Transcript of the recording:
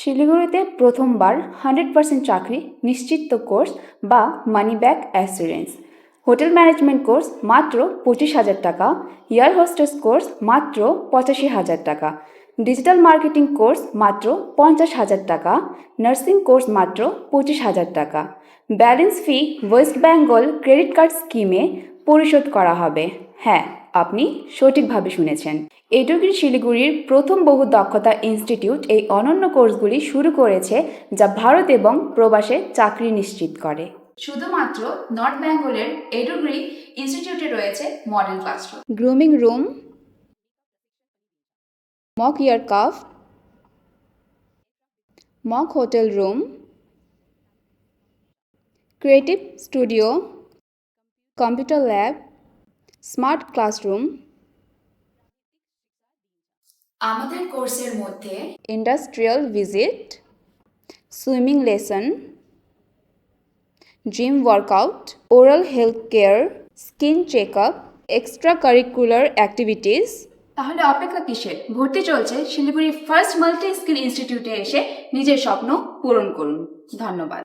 শিলিগুড়িতে প্রথমবার 100% চাকরি নিশ্চিত কোর্স বা money back assurance, hotel management course মাত্র 25,000 টাকা, এয়ার হোস্টেস কোর্স মাত্র 85,000 টাকা, ডিজিটাল মার্কেটিং কোর্স মাত্র 50,000 টাকা, নার্সিং কোর্স মাত্র 25,000 টাকা। ব্যালেন্স ফি ওয়েস্ট বেঙ্গল ক্রেডিট কার্ড স্কিমে পরিশোধ করা হবে। হ্যাঁ, আপনি সঠিকভাবে শুনেছেন। এডুগ্রি শিলিগুড়ির প্রথম বহু দক্ষতা ইনস্টিটিউট এই অনন্য কোর্সগুলি শুরু করেছে, যা ভারত এবং প্রবাসে চাকরি নিশ্চিত করে। শুধুমাত্র নর্থ বেঙ্গলের এডুগ্রি ইনস্টিটিউটে রয়েছে model classroom, grooming room, mock aircraft, mock hotel room, creative studio, computer lab, smart classroom. আমাদের কোর্সের মধ্যে industrial visit, swimming lesson, gym workout, oral health care, skin checkup, extra curricular activities. তাহলে অপেক্ষা কিসের? ভর্তি চলছে শিলিগুড়ি ফার্স্ট মাল্টি স্কিল ইনস্টিটিউটে এসে নিজের স্বপ্ন পূরণ করুন। ধন্যবাদ।